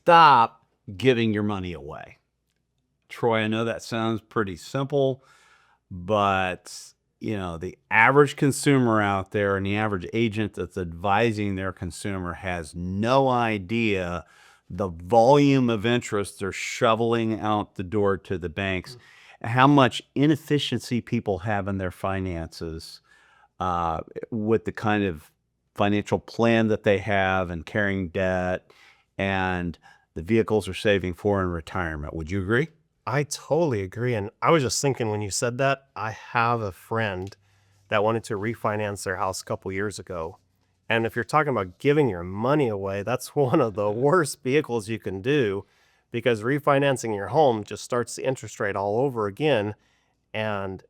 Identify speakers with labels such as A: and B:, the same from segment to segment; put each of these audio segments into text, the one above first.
A: stop giving your money away. Troy, I know that sounds pretty simple, but the average consumer out there and the average agent that's advising their consumer has no idea the volume of interest they're shoveling out the door to the banks, how much inefficiency people have in their finances with the kind of financial plan that they have and carrying debt and the vehicles they're saving for in retirement. Would you agree?
B: I totally agree. And I was just thinking when you said that, I have a friend that wanted to refinance their house a couple years ago. And if you're talking about giving your money away, that's one of the worst vehicles you can do, because refinancing your home just starts the interest rate all over again. And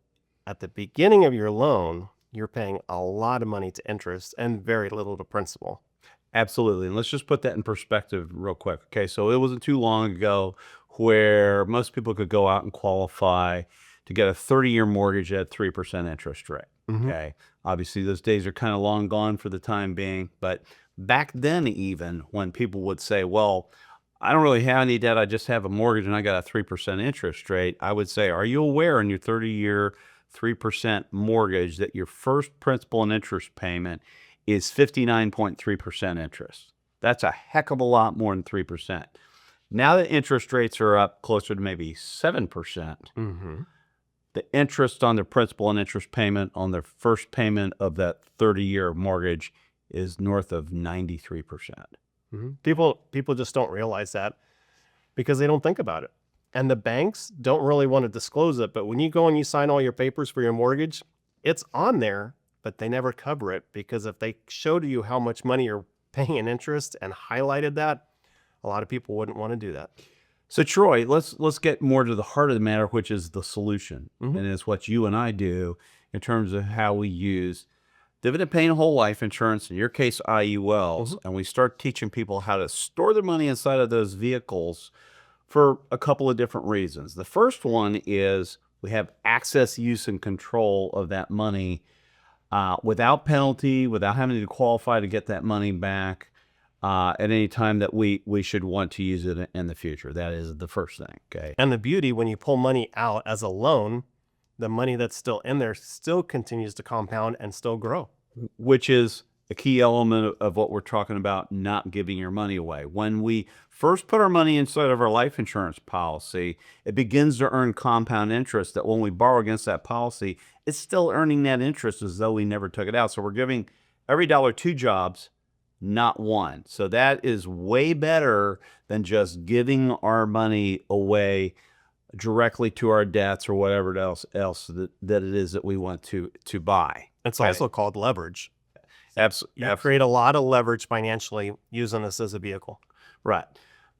B: at the beginning of your loan, you're paying a lot of money to interest and very little to principal.
A: Absolutely. And let's just put that in perspective real quick. Okay. So it wasn't too long ago where most people could go out and qualify to get a 30-year mortgage at 3% interest rate. Okay. Obviously, those days are kind of long gone for the time being. But back then, even when people would say, well, I don't really have any debt, I just have a mortgage and I got a 3% interest rate, I would say, are you aware in your 30-year 3% mortgage that your first principal and interest payment is 59.3% interest? That's a heck of a lot more than 3%. Now that interest rates are up closer to maybe 7%, the interest on their principal and interest payment on their first payment of that 30-year mortgage is north of 93%.
B: People just don't realize that because they don't think about it. And the banks don't really want to disclose it. But when you go and you sign all your papers for your mortgage, it's on there, but they never cover it, because if they showed you how much money you're paying in interest and highlighted that, a lot of people wouldn't want to do that.
A: So Troy, let's get more to the heart of the matter, which is the solution. And it's what you and I do in terms of how we use dividend-paying whole life insurance, in your case, IULs, and we start teaching people how to store their money inside of those vehicles for a couple of different reasons. The first one is we have access, use, and control of that money without penalty, without having to qualify to get that money back at any time that we should want to use it in the future. That is the first thing, okay?
B: And the beauty, when you pull money out as a loan, the money that's still in there still continues to compound and still grow.
A: Which is a key element of what we're talking about, not giving your money away. When we first put our money inside of our life insurance policy, it begins to earn compound interest that when we borrow against that policy, it's still earning that interest as though we never took it out. So we're giving every dollar 2 jobs, not 1. So that is way better than just giving our money away directly to our debts or whatever else that it is that we want to buy.
B: It's also called leverage.
A: Absolutely.
B: You create a lot of leverage financially using this as a vehicle.
A: Right.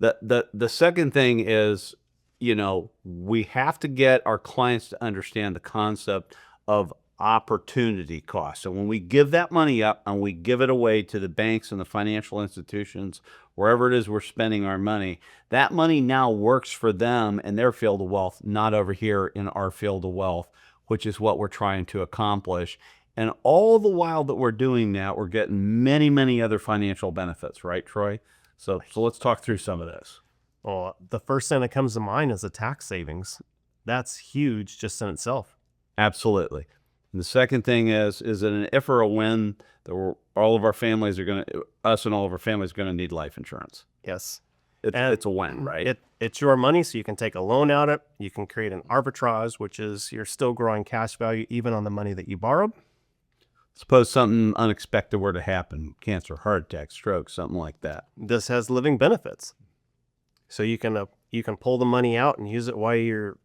A: The second thing is, we have to get our clients to understand the concept of opportunity cost. So when we give that money up and we give it away to the banks and the financial institutions, wherever it is we're spending our money, that money now works for them in their field of wealth, not over here in our field of wealth, which is what we're trying to accomplish. And all the while that we're doing that, we're getting many, many other financial benefits, right, Troy? So let's talk through some of this.
B: Well, the first thing that comes to mind is the tax savings. That's huge just in itself.
A: Absolutely. And the second thing is it an if or a when that all of our families are going to, us and all of our families are going to need life insurance?
B: Yes.
A: It's a when, right?
B: It's your money, so you can take a loan out it. You can create an arbitrage, which is you're still growing cash value even on the money that you borrowed.
A: Suppose something unexpected were to happen, cancer, heart attack, stroke, something like that.
B: This has living benefits. So you can pull the money out and use it while you're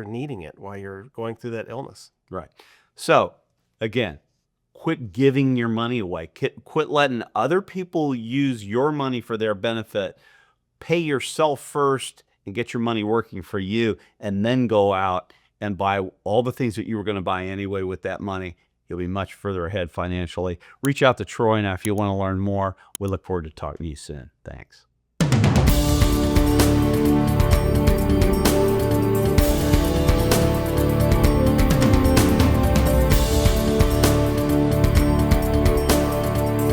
B: needing it, while you're going through that illness.
A: Right. So again, quit giving your money away. Quit letting other people use your money for their benefit. Pay yourself first and get your money working for you, and then go out and buy all the things that you were going to buy anyway with that money. You'll be much further ahead financially. Reach out to Troy now if you want to learn more. We look forward to talking to you soon. Thanks.